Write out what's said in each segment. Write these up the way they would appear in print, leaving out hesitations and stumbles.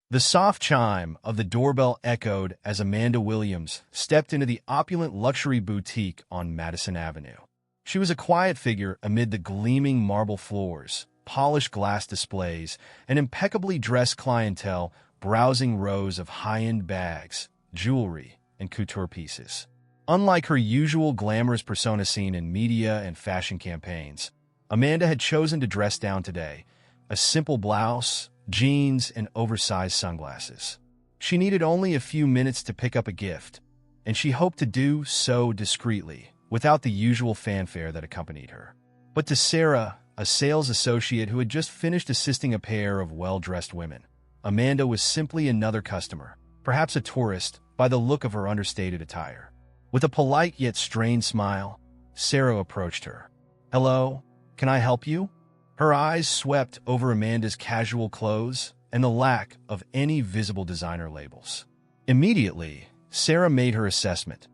The soft chime of the doorbell echoed as Amanda Williams stepped into the opulent luxury boutique on Madison Avenue. She was a quiet figure amid the gleaming marble floors, polished glass displays, and impeccably dressed clientele browsing rows of high-end bags, jewelry, and couture pieces. Unlike her usual glamorous persona seen in media and fashion campaigns, Amanda had chosen to dress down today, a simple blouse, jeans, and oversized sunglasses. She needed only a few minutes to pick up a gift, and she hoped to do so discreetly, without the usual fanfare that accompanied her. But to Sarah, a sales associate who had just finished assisting a pair of well-dressed women, Amanda was simply another customer, perhaps a tourist, by the look of her understated attire. With a polite yet strained smile, Sarah approached her. "Hello, can I help you?" Her eyes swept over Amanda's casual clothes and the lack of any visible designer labels. Immediately, Sarah made her assessment.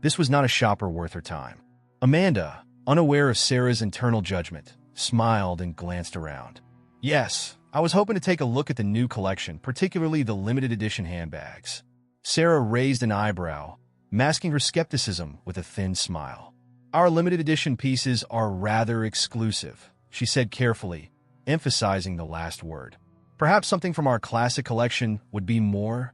This was not a shopper worth her time. Amanda, unaware of Sarah's internal judgment, smiled and glanced around. "Yes, I was hoping to take a look at the new collection, particularly the limited edition handbags." Sarah raised an eyebrow, masking her skepticism with a thin smile. "Our limited edition pieces are rather exclusive," she said carefully, emphasizing the last word. "Perhaps something from our classic collection would be more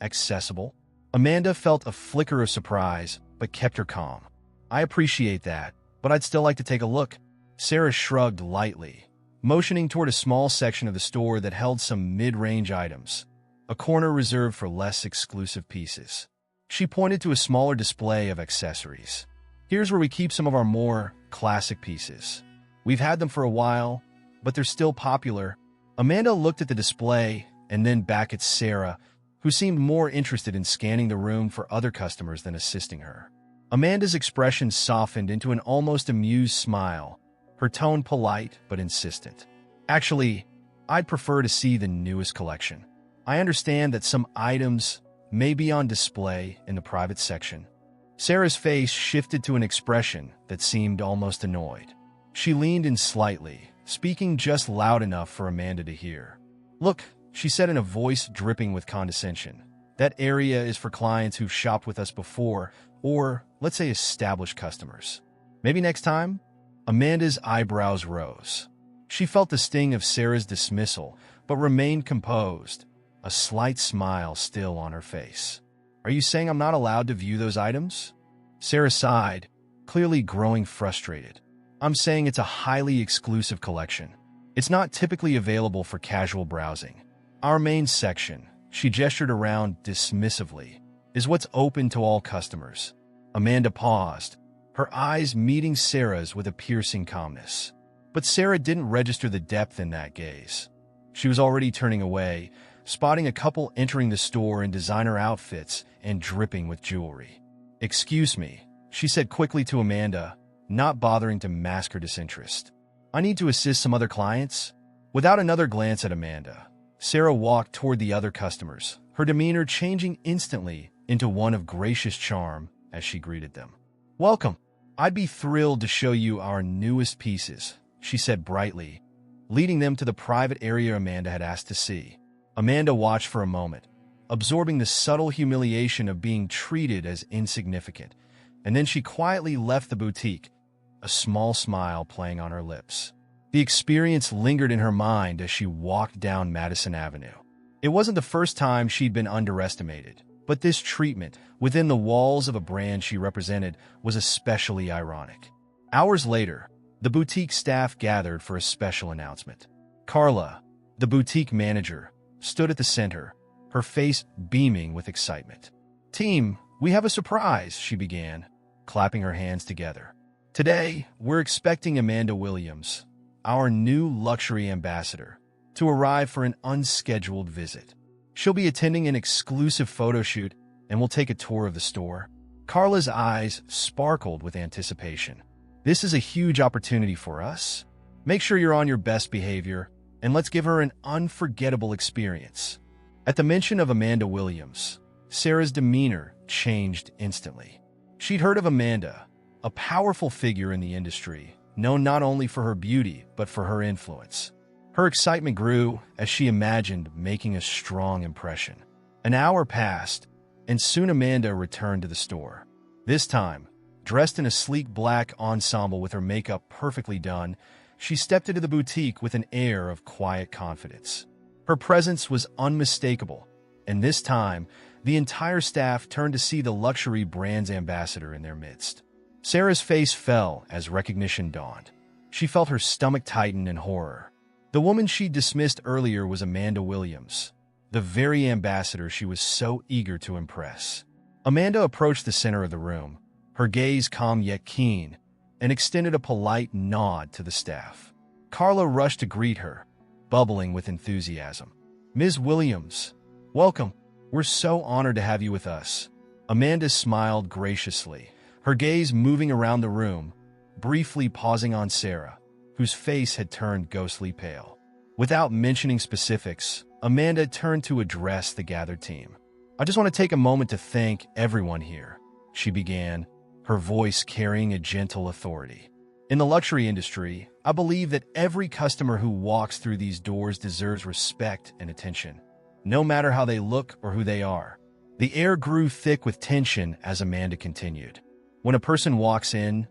accessible." Amanda felt a flicker of surprise, but kept her calm. "I appreciate that, but I'd still like to take a look." Sarah shrugged lightly, motioning toward a small section of the store that held some mid-range items, a corner reserved for less exclusive pieces. She pointed to a smaller display of accessories. "Here's where we keep some of our more classic pieces. We've had them for a while, but they're still popular." Amanda looked at the display and then back at Sarah, who seemed more interested in scanning the room for other customers than assisting her. Amanda's expression softened into an almost amused smile, her tone polite but insistent. "Actually, I'd prefer to see the newest collection. I understand that some items may be on display in the private section." Sarah's face shifted to an expression that seemed almost annoyed. She leaned in slightly, speaking just loud enough for Amanda to hear. "Look," she said in a voice dripping with condescension, "that area is for clients who've shopped with us before, or, let's say, established customers. Maybe next time?" Amanda's eyebrows rose. She felt the sting of Sarah's dismissal, but remained composed, a slight smile still on her face. "Are you saying I'm not allowed to view those items?" Sarah sighed, clearly growing frustrated. "I'm saying it's a highly exclusive collection. It's not typically available for casual browsing. Our main section," she gestured around dismissively, "is what's open to all customers." Amanda paused, her eyes meeting Sarah's with a piercing calmness. But Sarah didn't register the depth in that gaze. She was already turning away, spotting a couple entering the store in designer outfits and dripping with jewelry. "Excuse me," she said quickly to Amanda, not bothering to mask her disinterest. "I need to assist some other clients." Without another glance at Amanda, Sarah walked toward the other customers, her demeanor changing instantly into one of gracious charm as she greeted them. "Welcome. I'd be thrilled to show you our newest pieces," she said brightly, leading them to the private area Amanda had asked to see. Amanda watched for a moment, absorbing the subtle humiliation of being treated as insignificant, and then she quietly left the boutique, a small smile playing on her lips. The experience lingered in her mind as she walked down Madison Avenue. It wasn't the first time she'd been underestimated, but this treatment, within the walls of a brand she represented, was especially ironic. Hours later, the boutique staff gathered for a special announcement. Carla, the boutique manager, stood at the center, her face beaming with excitement. "Team, we have a surprise," she began, clapping her hands together. "Today, we're expecting Amanda Williams, our new luxury ambassador, to arrive for an unscheduled visit. She'll be attending an exclusive photo shoot and will take a tour of the store." Carla's eyes sparkled with anticipation. "This is a huge opportunity for us. Make sure you're on your best behavior, and let's give her an unforgettable experience." At the mention of Amanda Williams, Sarah's demeanor changed instantly. She'd heard of Amanda, a powerful figure in the industry, known not only for her beauty but for her influence. Her excitement grew as she imagined making a strong impression. An hour passed, and soon Amanda returned to the store. This time, dressed in a sleek black ensemble with her makeup perfectly done, she stepped into the boutique with an air of quiet confidence. Her presence was unmistakable, and this time, the entire staff turned to see the luxury brand's ambassador in their midst. Sarah's face fell as recognition dawned. She felt her stomach tighten in horror. The woman she dismissed earlier was Amanda Williams, the very ambassador she was so eager to impress. Amanda approached the center of the room, her gaze calm yet keen, and extended a polite nod to the staff. Carla rushed to greet her, bubbling with enthusiasm. "Ms. Williams, welcome. We're so honored to have you with us." Amanda smiled graciously, her gaze moving around the room, briefly pausing on Sarah, whose face had turned ghostly pale. Without mentioning specifics, Amanda turned to address the gathered team. "I just want to take a moment to thank everyone here," she began, her voice carrying a gentle authority. "In the luxury industry, I believe that every customer who walks through these doors deserves respect and attention, no matter how they look or who they are." The air grew thick with tension as Amanda continued. "When a person walks in,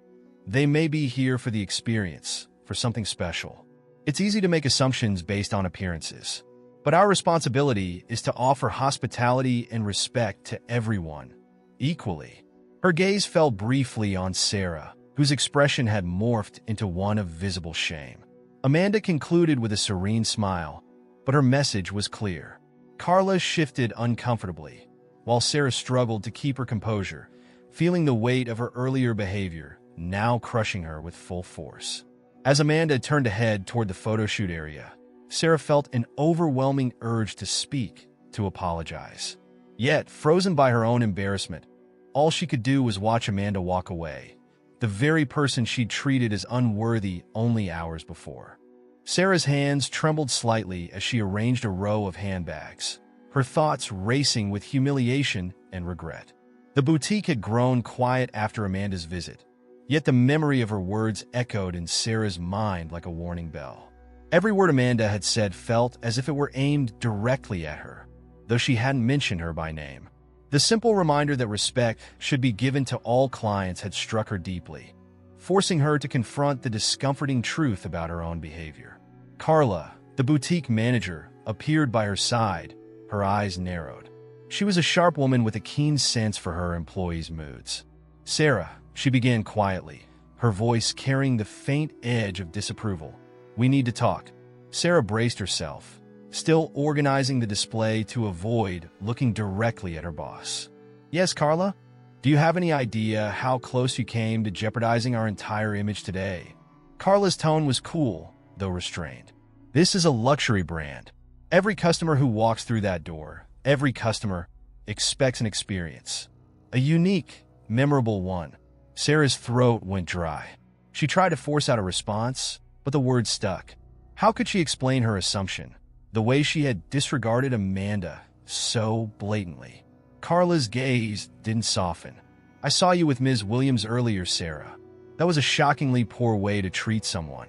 they may be here for the experience, for something special. It's easy to make assumptions based on appearances, but our responsibility is to offer hospitality and respect to everyone, equally." Her gaze fell briefly on Sarah, whose expression had morphed into one of visible shame. Amanda concluded with a serene smile, but her message was clear. Carla shifted uncomfortably, while Sarah struggled to keep her composure, feeling the weight of her earlier behavior now crushing her with full force. As Amanda turned to head toward the photo shoot area, Sarah felt an overwhelming urge to speak, to apologize. Yet, frozen by her own embarrassment, all she could do was watch Amanda walk away, the very person she'd treated as unworthy only hours before. Sarah's hands trembled slightly as she arranged a row of handbags, her thoughts racing with humiliation and regret. The boutique had grown quiet after Amanda's visit, yet the memory of her words echoed in Sarah's mind like a warning bell. Every word Amanda had said felt as if it were aimed directly at her, though she hadn't mentioned her by name. The simple reminder that respect should be given to all clients had struck her deeply, forcing her to confront the discomforting truth about her own behavior. Carla, the boutique manager, appeared by her side, her eyes narrowed. She was a sharp woman with a keen sense for her employees' moods. "Sarah," she began quietly, her voice carrying the faint edge of disapproval. "We need to talk." Sarah braced herself, still organizing the display to avoid looking directly at her boss. "Yes, Carla? Do you have any idea how close you came to jeopardizing our entire image today?" Carla's tone was cool, though restrained. "This is a luxury brand. Every customer who walks through that door, every customer, expects an experience. A unique, memorable one." Sarah's throat went dry. She tried to force out a response, but the words stuck. How could she explain her assumption, the way she had disregarded Amanda so blatantly? Carla's gaze didn't soften. "I saw you with Ms. Williams earlier, Sarah. That was a shockingly poor way to treat someone.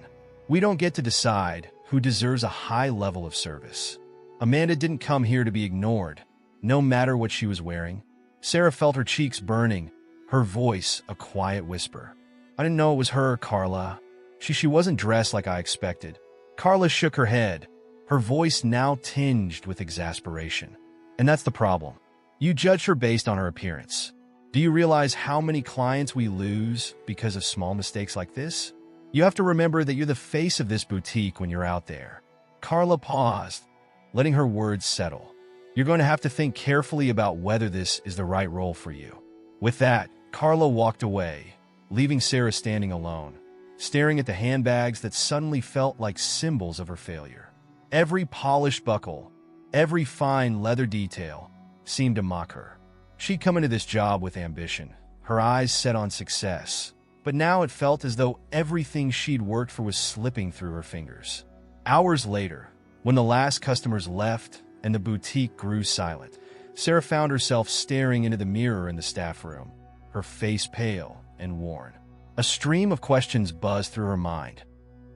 We don't get to decide who deserves a high level of service." Amanda didn't come here to be ignored, no matter what she was wearing. Sarah felt her cheeks burning, her voice a quiet whisper. "I didn't know it was her, Carla. She wasn't dressed like I expected." Carla shook her head, her voice now tinged with exasperation. "And that's the problem. You judged her based on her appearance. Do you realize how many clients we lose because of small mistakes like this? You have to remember that you're the face of this boutique when you're out there." Carla paused, letting her words settle. "You're going to have to think carefully about whether this is the right role for you." With that, Carla walked away, leaving Sarah standing alone, staring at the handbags that suddenly felt like symbols of her failure. Every polished buckle, every fine leather detail, seemed to mock her. She'd come into this job with ambition, her eyes set on success, but now it felt as though everything she'd worked for was slipping through her fingers. Hours later, when the last customers left and the boutique grew silent, Sarah found herself staring into the mirror in the staff room, her face pale and worn. A stream of questions buzzed through her mind.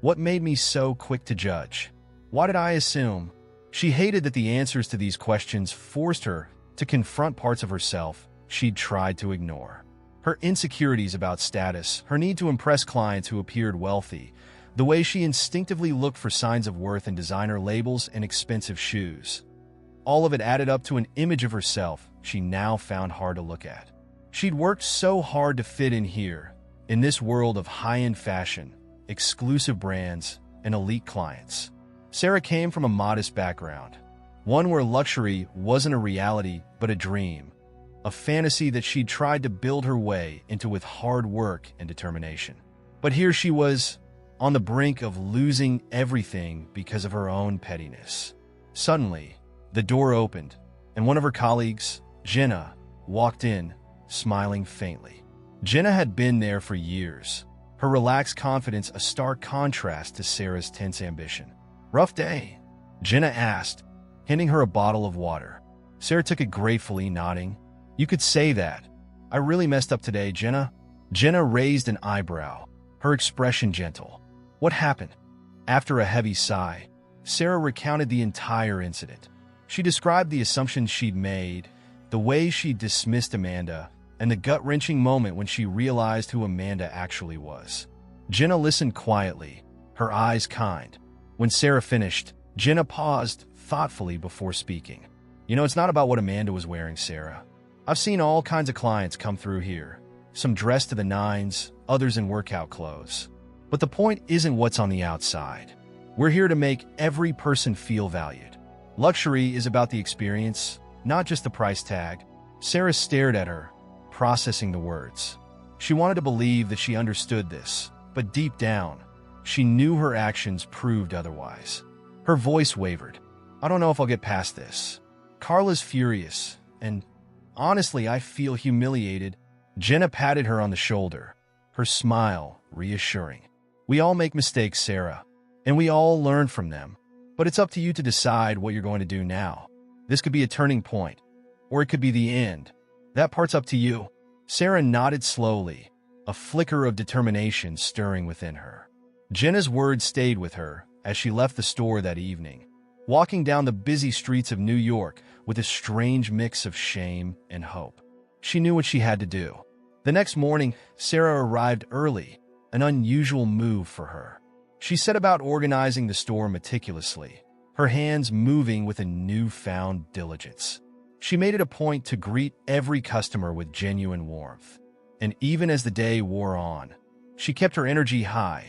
What made me so quick to judge? Why did I assume? She hated that the answers to these questions forced her to confront parts of herself she'd tried to ignore. Her insecurities about status, her need to impress clients who appeared wealthy, the way she instinctively looked for signs of worth in designer labels and expensive shoes. All of it added up to an image of herself she now found hard to look at. She'd worked so hard to fit in here, in this world of high-end fashion, exclusive brands, and elite clients. Sarah came from a modest background, one where luxury wasn't a reality but a dream, a fantasy that she'd tried to build her way into with hard work and determination. But here she was, on the brink of losing everything because of her own pettiness. Suddenly, the door opened, and one of her colleagues, Jenna, walked in, smiling faintly. Jenna had been there for years, her relaxed confidence a stark contrast to Sarah's tense ambition. "Rough day?" Jenna asked, handing her a bottle of water. Sarah took it gratefully, nodding. "You could say that. I really messed up today, Jenna." Jenna raised an eyebrow, her expression gentle. "What happened?" After a heavy sigh, Sarah recounted the entire incident. She described the assumptions she'd made, the way she dismissed Amanda, and the gut-wrenching moment when she realized who Amanda actually was. Jenna listened quietly, her eyes kind. When Sarah finished, Jenna paused thoughtfully before speaking. It's not about what Amanda was wearing, Sarah. I've seen all kinds of clients come through here, some dressed to the nines, others in workout clothes. But the point isn't what's on the outside. We're here to make every person feel valued. Luxury is about the experience, not just the price tag." Sarah stared at her, processing the words. She wanted to believe that she understood this, but deep down, she knew her actions proved otherwise. Her voice wavered. "I don't know if I'll get past this. Carla's furious, and honestly, I feel humiliated." Jenna patted her on the shoulder, her smile reassuring. "We all make mistakes, Sarah, and we all learn from them. But it's up to you to decide what you're going to do now. This could be a turning point, or it could be the end. That part's up to you." Sarah nodded slowly, a flicker of determination stirring within her. Jenna's words stayed with her as she left the store that evening, walking down the busy streets of New York with a strange mix of shame and hope. She knew what she had to do. The next morning, Sarah arrived early, an unusual move for her. She set about organizing the store meticulously, her hands moving with a newfound diligence. She made it a point to greet every customer with genuine warmth. And even as the day wore on, she kept her energy high,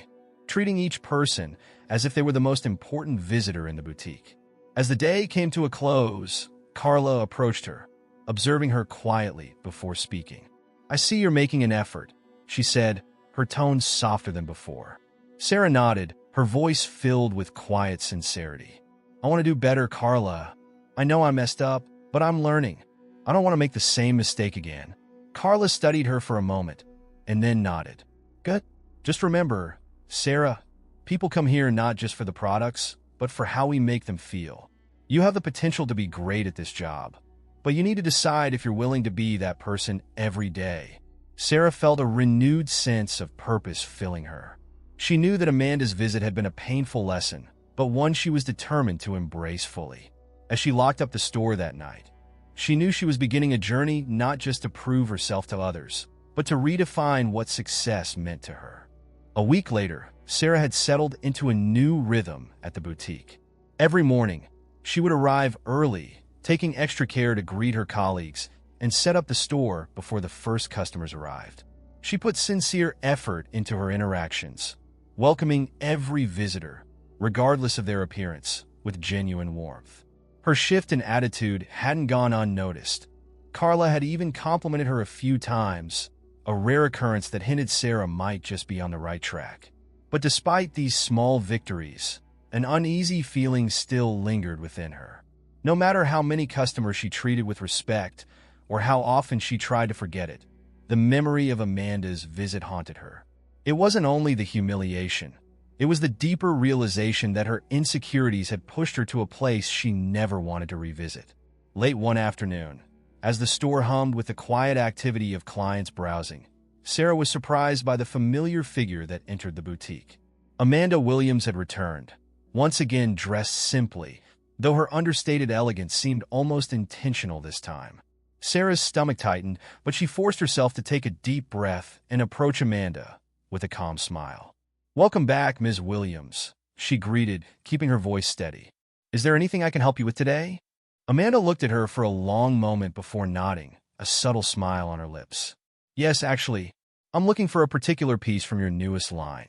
treating each person as if they were the most important visitor in the boutique. As the day came to a close, Carla approached her, observing her quietly before speaking. "I see you're making an effort," she said, her tone softer than before. Sarah nodded, her voice filled with quiet sincerity. "I want to do better, Carla. I know I messed up, but I'm learning. I don't want to make the same mistake again." Carla studied her for a moment, and then nodded. "Good. Just remember, Sarah, people come here not just for the products, but for how we make them feel. You have the potential to be great at this job, but you need to decide if you're willing to be that person every day." Sarah felt a renewed sense of purpose filling her. She knew that Amanda's visit had been a painful lesson, but one she was determined to embrace fully. As she locked up the store that night, she knew she was beginning a journey not just to prove herself to others, but to redefine what success meant to her. A week later, Sarah had settled into a new rhythm at the boutique. Every morning, she would arrive early, taking extra care to greet her colleagues and set up the store before the first customers arrived. She put sincere effort into her interactions, welcoming every visitor, regardless of their appearance, with genuine warmth. Her shift in attitude hadn't gone unnoticed. Carla had even complimented her a few times, a rare occurrence that hinted Sarah might just be on the right track. But despite these small victories, an uneasy feeling still lingered within her. No matter how many customers she treated with respect, or how often she tried to forget it, the memory of Amanda's visit haunted her. It wasn't only the humiliation. It was the deeper realization that her insecurities had pushed her to a place she never wanted to revisit. Late one afternoon, as the store hummed with the quiet activity of clients browsing, Sarah was surprised by the familiar figure that entered the boutique. Amanda Williams had returned, once again dressed simply, though her understated elegance seemed almost intentional this time. Sarah's stomach tightened, but she forced herself to take a deep breath and approach Amanda with a calm smile. "Welcome back, Ms. Williams," she greeted, keeping her voice steady. "Is there anything I can help you with today?" Amanda looked at her for a long moment before nodding, a subtle smile on her lips. "Yes, actually, I'm looking for a particular piece from your newest line.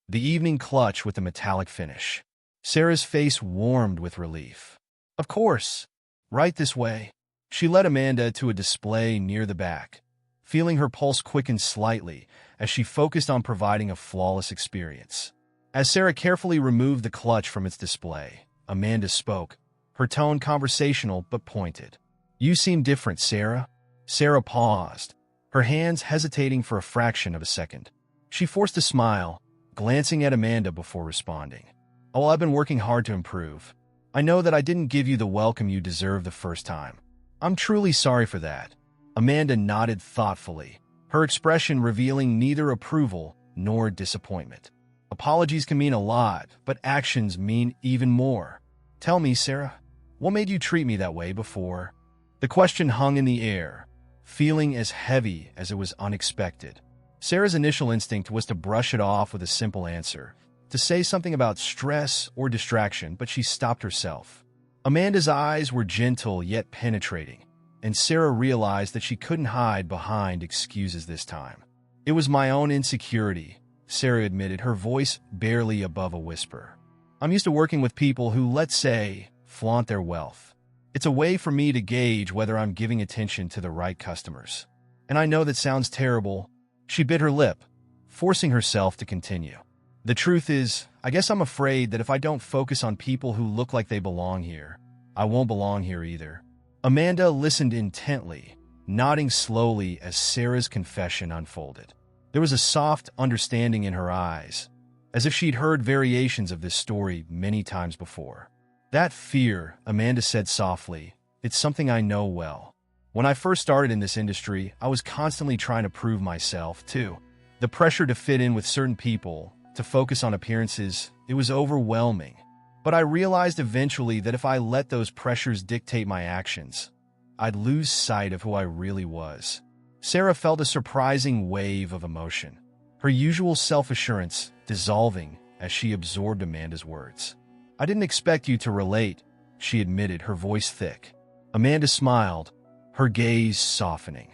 The evening clutch with the metallic finish." Sarah's face warmed with relief. "Of course. Right this way." She led Amanda to a display near the back, feeling her pulse quicken slightly as she focused on providing a flawless experience. As Sarah carefully removed the clutch from its display, Amanda spoke, her tone conversational but pointed. "You seem different, Sarah." Sarah paused, her hands hesitating for a fraction of a second. She forced a smile, glancing at Amanda before responding. "Oh, I've been working hard to improve. I know that I didn't give you the welcome you deserved the first time. I'm truly sorry for that." Amanda nodded thoughtfully, her expression revealing neither approval nor disappointment. "Apologies can mean a lot, but actions mean even more. Tell me, Sarah, what made you treat me that way before?" The question hung in the air, feeling as heavy as it was unexpected. Sarah's initial instinct was to brush it off with a simple answer, to say something about stress or distraction, but she stopped herself. Amanda's eyes were gentle yet penetrating, and Sarah realized that she couldn't hide behind excuses this time. "It was my own insecurity," Sarah admitted, her voice barely above a whisper. "I'm used to working with people who, let's say, flaunt their wealth. It's a way for me to gauge whether I'm giving attention to the right customers. And I know that sounds terrible." She bit her lip, forcing herself to continue. "The truth is, I guess I'm afraid that if I don't focus on people who look like they belong here, I won't belong here either." Amanda listened intently, nodding slowly as Sarah's confession unfolded. There was a soft understanding in her eyes, as if she'd heard variations of this story many times before. "That fear," Amanda said softly, "it's something I know well. When I first started in this industry, I was constantly trying to prove myself, too. The pressure to fit in with certain people, to focus on appearances, it was overwhelming. But I realized eventually that if I let those pressures dictate my actions, I'd lose sight of who I really was." Sarah felt a surprising wave of emotion, her usual self-assurance dissolving as she absorbed Amanda's words. "I didn't expect you to relate," she admitted, her voice thick. Amanda smiled, her gaze softening.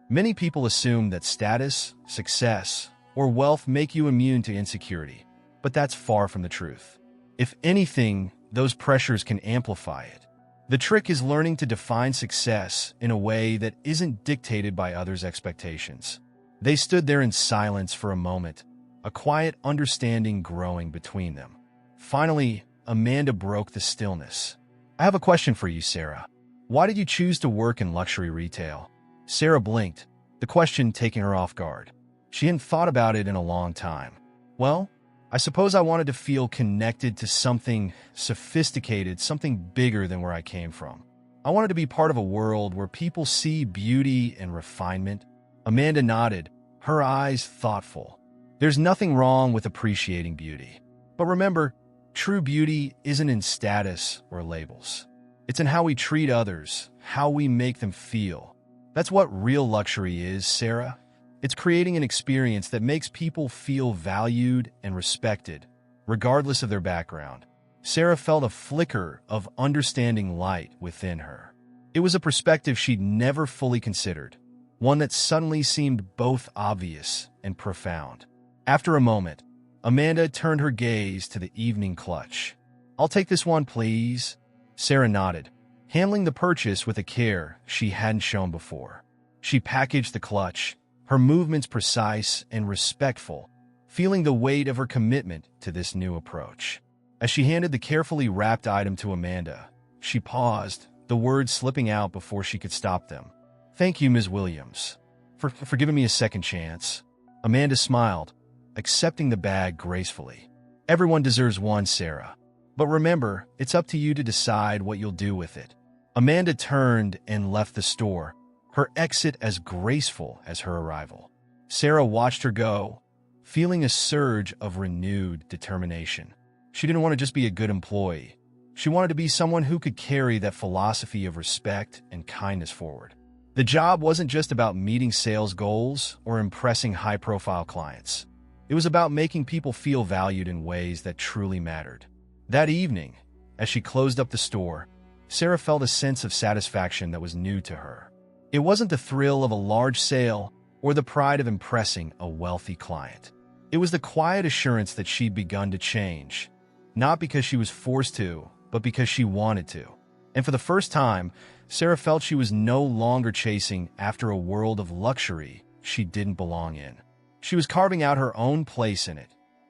"Many people assume that status, success, or wealth make you immune to insecurity, but that's far from the truth. If anything, those pressures can amplify it. The trick is learning to define success in a way that isn't dictated by others' expectations." They stood there in silence for a moment, a quiet understanding growing between them. Finally, Amanda broke the stillness. "I have a question for you, Sarah. Why did you choose to work in luxury retail?" Sarah blinked, the question taking her off guard. She hadn't thought about it in a long time. "Well, I suppose I wanted to feel connected to something sophisticated, something bigger than where I came from. I wanted to be part of a world where people see beauty and refinement." Amanda nodded, her eyes thoughtful. "There's nothing wrong with appreciating beauty. But remember, true beauty isn't in status or labels. It's in how we treat others, how we make them feel. That's what real luxury is, Sarah. It's creating an experience that makes people feel valued and respected, regardless of their background." Sarah felt a flicker of understanding light within her. It was a perspective she'd never fully considered, one that suddenly seemed both obvious and profound. After a moment, Amanda turned her gaze to the evening clutch. "I'll take this one, please." Sarah nodded, handling the purchase with a care she hadn't shown before. She packaged the clutch, her movements precise and respectful, feeling the weight of her commitment to this new approach. As she handed the carefully wrapped item to Amanda, she paused, the words slipping out before she could stop them. "Thank you, Ms. Williams, for giving me a second chance." Amanda smiled, accepting the bag gracefully. "Everyone deserves one, Sarah. But remember, it's up to you to decide what you'll do with it." Amanda turned and left the store, her exit as graceful as her arrival. Sarah watched her go, feeling a surge of renewed determination. She didn't want to just be a good employee. She wanted to be someone who could carry that philosophy of respect and kindness forward. The job wasn't just about meeting sales goals or impressing high-profile clients. It was about making people feel valued in ways that truly mattered. That evening, as she closed up the store, Sarah felt a sense of satisfaction that was new to her. It wasn't the thrill of a large sale or the pride of impressing a wealthy client. It was the quiet assurance that she'd begun to change, not because she was forced to, but because she wanted to. And for the first time, Sarah felt she was no longer chasing after a world of luxury she didn't belong in. She was carving out her own place in it,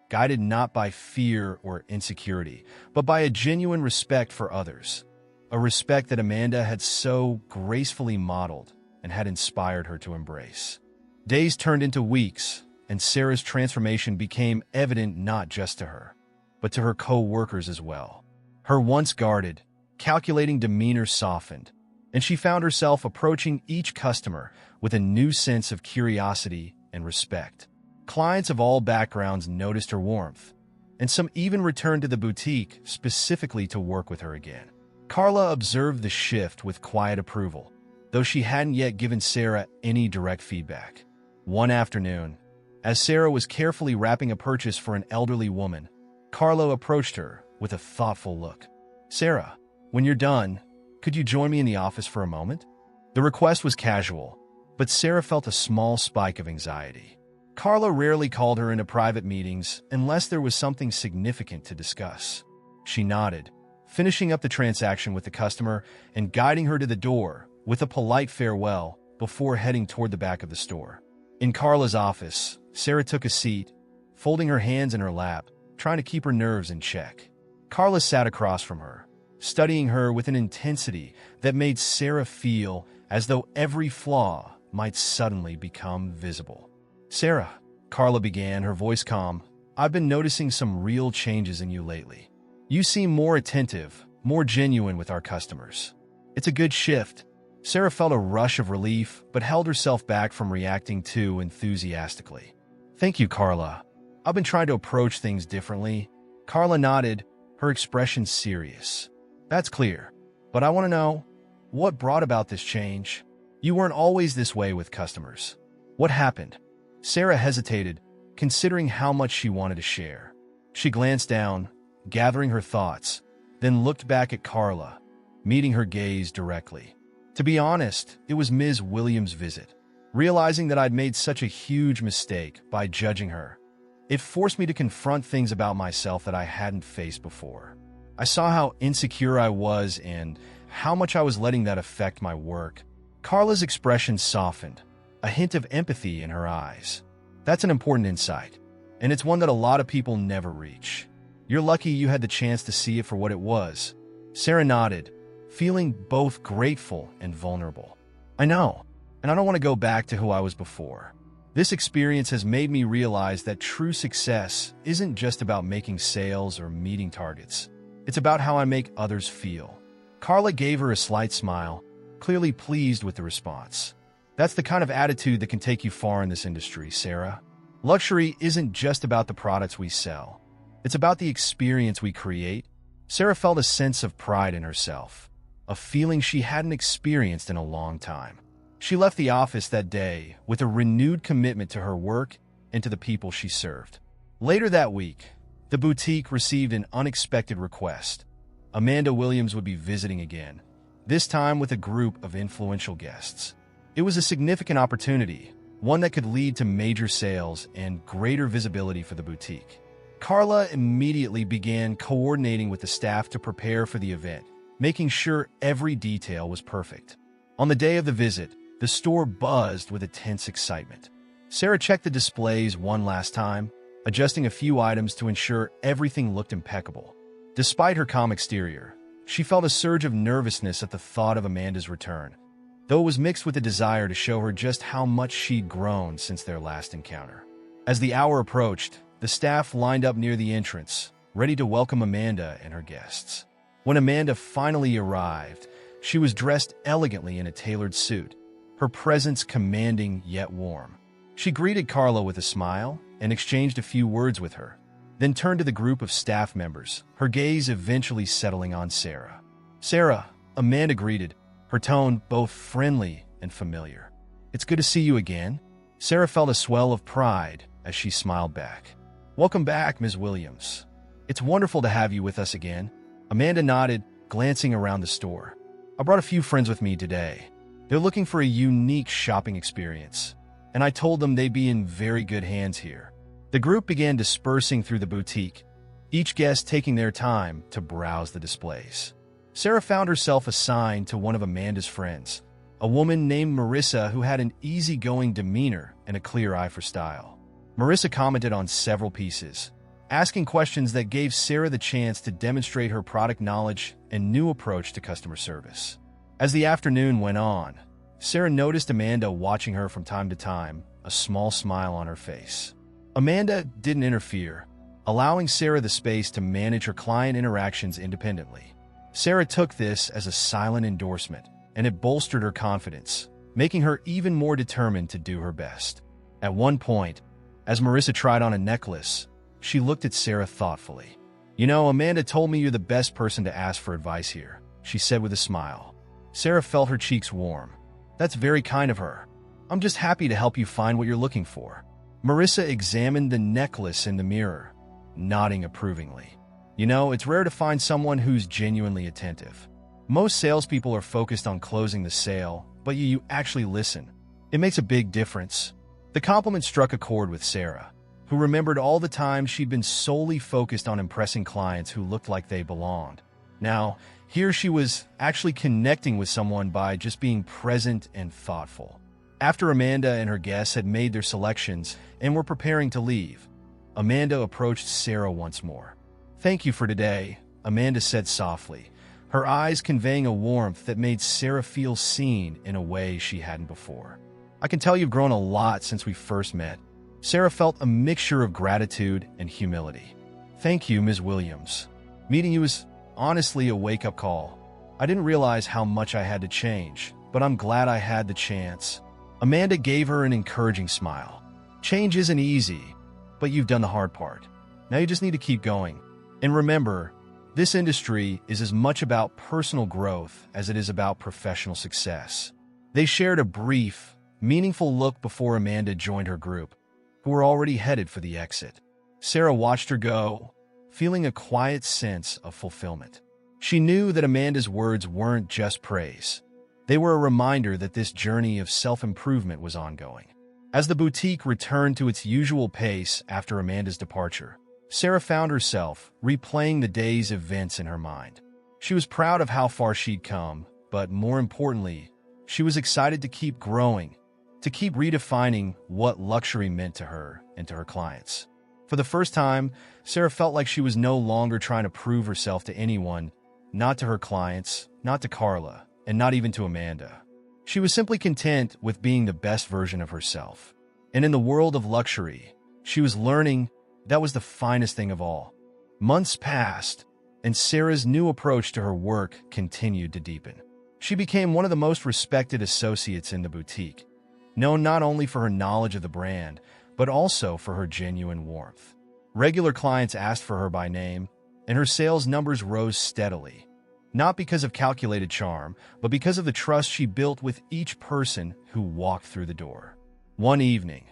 guided not by fear or insecurity, but by a genuine respect for others. A respect that Amanda had so gracefully modeled and had inspired her to embrace. Days turned into weeks, and Sarah's transformation became evident not just to her, but to her co-workers as well. Her once guarded, calculating demeanor softened, and she found herself approaching each customer with a new sense of curiosity and respect. Clients of all backgrounds noticed her warmth, and some even returned to the boutique specifically to work with her again. Carla observed the shift with quiet approval, though she hadn't yet given Sarah any direct feedback. One afternoon, as Sarah was carefully wrapping a purchase for an elderly woman, Carla approached her with a thoughtful look. "Sarah, when you're done, could you join me in the office for a moment?" The request was casual, but Sarah felt a small spike of anxiety. Carla rarely called her into private meetings unless there was something significant to discuss. She nodded, finishing up the transaction with the customer and guiding her to the door with a polite farewell before heading toward the back of the store. In Carla's office, Sarah took a seat, folding her hands in her lap, trying to keep her nerves in check. Carla sat across from her, studying her with an intensity that made Sarah feel as though every flaw might suddenly become visible. "Sarah," Carla began, her voice calm, "I've been noticing some real changes in you lately. You seem more attentive, more genuine with our customers. It's a good shift." Sarah felt a rush of relief, but held herself back from reacting too enthusiastically. "Thank you, Carla. I've been trying to approach things differently." Carla nodded, her expression serious. "That's clear. But I want to know, what brought about this change? You weren't always this way with customers. What happened?" Sarah hesitated, considering how much she wanted to share. She glanced down, gathering her thoughts, then looked back at Carla, meeting her gaze directly. To be honest, it was Ms. Williams' visit. Realizing that I'd made such a huge mistake by judging her, it forced me to confront things about myself that I hadn't faced before. I saw how insecure I was and how much I was letting that affect my work. Carla's expression softened, a hint of empathy in her eyes. That's an important insight, and it's one that a lot of people never reach. You're lucky you had the chance to see it for what it was. Sarah nodded, feeling both grateful and vulnerable. "I know, and I don't want to go back to who I was before. This experience has made me realize that true success isn't just about making sales or meeting targets. It's about how I make others feel." Carla gave her a slight smile, clearly pleased with the response. "That's the kind of attitude that can take you far in this industry, Sarah. Luxury isn't just about the products we sell. It's about the experience we create." Sarah felt a sense of pride in herself, a feeling she hadn't experienced in a long time. She left the office that day with a renewed commitment to her work and to the people she served. Later that week, the boutique received an unexpected request. Amanda Williams would be visiting again, this time with a group of influential guests. It was a significant opportunity, one that could lead to major sales and greater visibility for the boutique. Carla immediately began coordinating with the staff to prepare for the event, making sure every detail was perfect. On the day of the visit, the store buzzed with intense excitement. Sarah checked the displays one last time, adjusting a few items to ensure everything looked impeccable. Despite her calm exterior, she felt a surge of nervousness at the thought of Amanda's return, though it was mixed with a desire to show her just how much she'd grown since their last encounter. As the hour approached, the staff lined up near the entrance, ready to welcome Amanda and her guests. When Amanda finally arrived, she was dressed elegantly in a tailored suit, her presence commanding yet warm. She greeted Carla with a smile and exchanged a few words with her, then turned to the group of staff members, her gaze eventually settling on Sarah. "Sarah," Amanda greeted, her tone both friendly and familiar. "It's good to see you again." Sarah felt a swell of pride as she smiled back. "Welcome back, Ms. Williams. It's wonderful to have you with us again." Amanda nodded, glancing around the store. "I brought a few friends with me today. They're looking for a unique shopping experience, and I told them they'd be in very good hands here." The group began dispersing through the boutique, each guest taking their time to browse the displays. Sarah found herself assigned to one of Amanda's friends, a woman named Marissa who had an easygoing demeanor and a clear eye for style. Marissa commented on several pieces, asking questions that gave Sarah the chance to demonstrate her product knowledge and new approach to customer service. As the afternoon went on, Sarah noticed Amanda watching her from time to time, a small smile on her face. Amanda didn't interfere, allowing Sarah the space to manage her client interactions independently. Sarah took this as a silent endorsement, and it bolstered her confidence, making her even more determined to do her best. At one point, as Marissa tried on a necklace, she looked at Sarah thoughtfully. "You know, Amanda told me you're the best person to ask for advice here," she said with a smile. Sarah felt her cheeks warm. "That's very kind of her. I'm just happy to help you find what you're looking for." Marissa examined the necklace in the mirror, nodding approvingly. "You know, it's rare to find someone who's genuinely attentive. Most salespeople are focused on closing the sale, but you actually listen. It makes a big difference." The compliment struck a chord with Sarah, who remembered all the times she'd been solely focused on impressing clients who looked like they belonged. Now, here she was actually connecting with someone by just being present and thoughtful. After Amanda and her guests had made their selections and were preparing to leave, Amanda approached Sarah once more. "Thank you for today," Amanda said softly, her eyes conveying a warmth that made Sarah feel seen in a way she hadn't before. "I can tell you've grown a lot since we first met." Sarah felt a mixture of gratitude and humility. "Thank you, Ms. Williams. Meeting you was honestly a wake-up call. I didn't realize how much I had to change, but I'm glad I had the chance." Amanda gave her an encouraging smile. "Change isn't easy, but you've done the hard part. Now you just need to keep going. And remember, this industry is as much about personal growth as it is about professional success." They shared a brief, meaningful look before Amanda joined her group, who were already headed for the exit. Sarah watched her go, feeling a quiet sense of fulfillment. She knew that Amanda's words weren't just praise. They were a reminder that this journey of self-improvement was ongoing. As the boutique returned to its usual pace after Amanda's departure, Sarah found herself replaying the day's events in her mind. She was proud of how far she'd come, but more importantly, she was excited to keep growing, to keep redefining what luxury meant to her and to her clients. For the first time, Sarah felt like she was no longer trying to prove herself to anyone, not to her clients, not to Carla, and not even to Amanda. She was simply content with being the best version of herself. And in the world of luxury, she was learning that was the finest thing of all. Months passed, and Sarah's new approach to her work continued to deepen. She became one of the most respected associates in the boutique, known not only for her knowledge of the brand, but also for her genuine warmth. Regular clients asked for her by name, and her sales numbers rose steadily. Not because of calculated charm, but because of the trust she built with each person who walked through the door. One evening,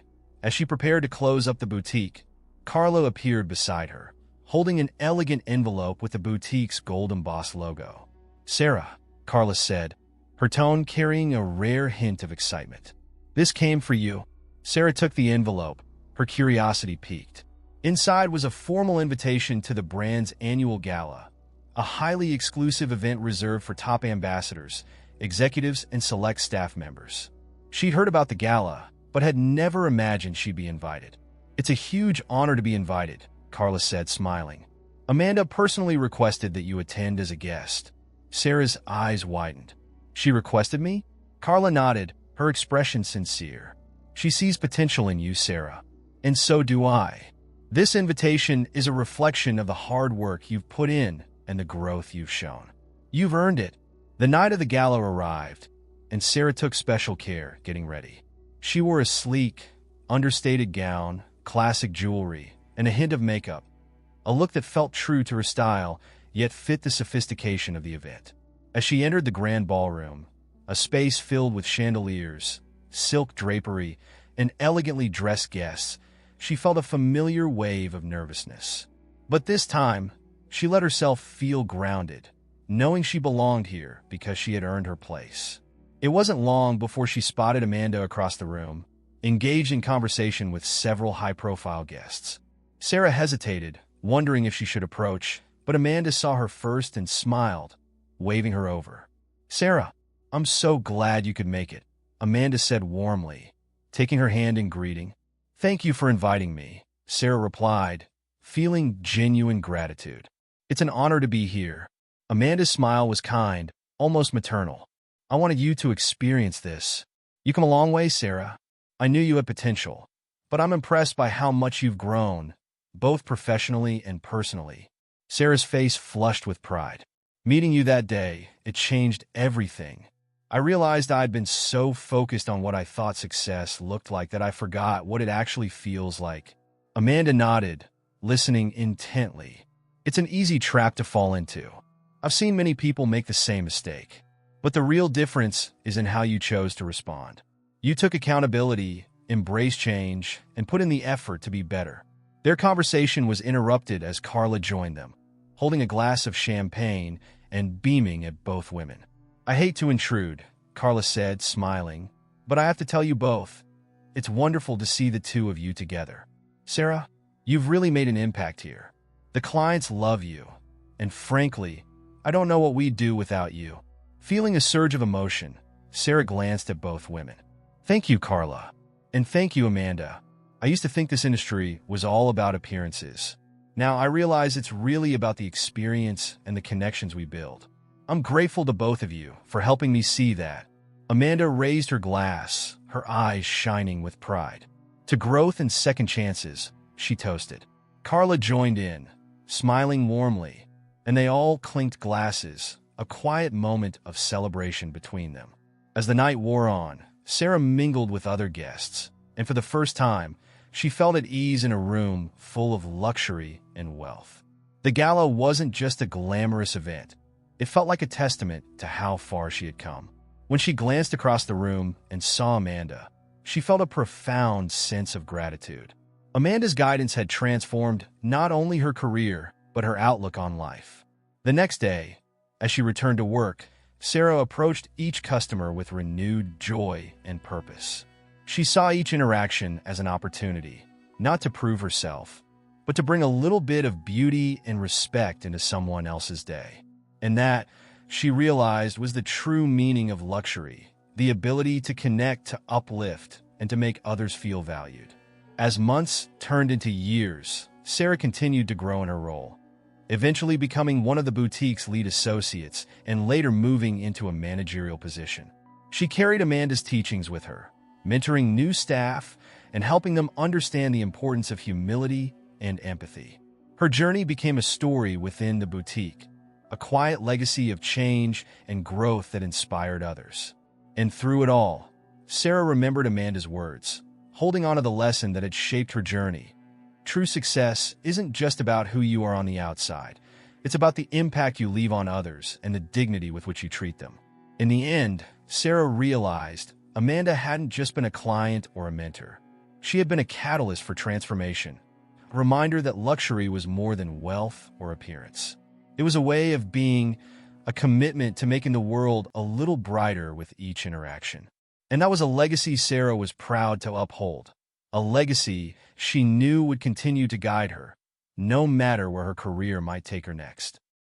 as she prepared to close up the boutique, Carla appeared beside her, holding an elegant envelope with the boutique's gold embossed logo. "Sarah," Carla said, her tone carrying a rare hint of excitement. "This came for you." Sarah took the envelope, her curiosity piqued. Inside was a formal invitation to the brand's annual gala, a highly exclusive event reserved for top ambassadors, executives, and select staff members. She'd heard about the gala, but had never imagined she'd be invited. "It's a huge honor to be invited," Carla said, smiling. "Amanda personally requested that you attend as a guest." Sarah's eyes widened. "She requested me?" Carla nodded, her expression sincere. "She sees potential in you, Sarah. And so do I. This invitation is a reflection of the hard work you've put in and the growth you've shown. You've earned it." The night of the gala arrived, and Sarah took special care getting ready. She wore a sleek, understated gown, classic jewelry, and a hint of makeup, a look that felt true to her style, yet fit the sophistication of the event. As she entered the grand ballroom, a space filled with chandeliers, silk drapery, and elegantly dressed guests, she felt a familiar wave of nervousness. But this time, she let herself feel grounded, knowing she belonged here because she had earned her place. It wasn't long before she spotted Amanda across the room, engaged in conversation with several high-profile guests. Sarah hesitated, wondering if she should approach, but Amanda saw her first and smiled, waving her over. "Sarah, I'm so glad you could make it," Amanda said warmly, taking her hand in greeting. "Thank you for inviting me," Sarah replied, feeling genuine gratitude. "It's an honor to be here." Amanda's smile was kind, almost maternal. "I wanted you to experience this. You come a long way, Sarah. I knew you had potential, but I'm impressed by how much you've grown, both professionally and personally." Sarah's face flushed with pride. "Meeting you that day, it changed everything. I realized I'd been so focused on what I thought success looked like that I forgot what it actually feels like." Amanda nodded, listening intently. "It's an easy trap to fall into. I've seen many people make the same mistake. But the real difference is in how you chose to respond. You took accountability, embraced change, and put in the effort to be better." Their conversation was interrupted as Carla joined them, holding a glass of champagne and beaming at both women. "I hate to intrude," Carla said, smiling, "but I have to tell you both. It's wonderful to see the two of you together. Sarah, you've really made an impact here. The clients love you, and frankly, I don't know what we'd do without you." Feeling a surge of emotion, Sarah glanced at both women. "Thank you, Carla. And thank you, Amanda. I used to think this industry was all about appearances. Now I realize it's really about the experience and the connections we build. I'm grateful to both of you for helping me see that." Amanda raised her glass, her eyes shining with pride. "To growth and second chances," she toasted. Carla joined in, smiling warmly, and they all clinked glasses, a quiet moment of celebration between them. As the night wore on, Sarah mingled with other guests, and for the first time, she felt at ease in a room full of luxury and wealth. The gala wasn't just a glamorous event. It felt like a testament to how far she had come. When she glanced across the room and saw Amanda, she felt a profound sense of gratitude. Amanda's guidance had transformed not only her career, but her outlook on life. The next day, as she returned to work, Sarah approached each customer with renewed joy and purpose. She saw each interaction as an opportunity, not to prove herself, but to bring a little bit of beauty and respect into someone else's day. And that, she realized, was the true meaning of luxury, the ability to connect, to uplift, and to make others feel valued. As months turned into years, Sarah continued to grow in her role, eventually becoming one of the boutique's lead associates and later moving into a managerial position. She carried Amanda's teachings with her, mentoring new staff and helping them understand the importance of humility and empathy. Her journey became a story within the boutique, a quiet legacy of change and growth that inspired others. And through it all, Sarah remembered Amanda's words, holding on to the lesson that had shaped her journey. True success isn't just about who you are on the outside. It's about the impact you leave on others and the dignity with which you treat them. In the end, Sarah realized Amanda hadn't just been a client or a mentor. She had been a catalyst for transformation, a reminder that luxury was more than wealth or appearance. It was a way of being, a commitment to making the world a little brighter with each interaction. And that was a legacy Sarah was proud to uphold, a legacy she knew would continue to guide her, no matter where her career might take her next.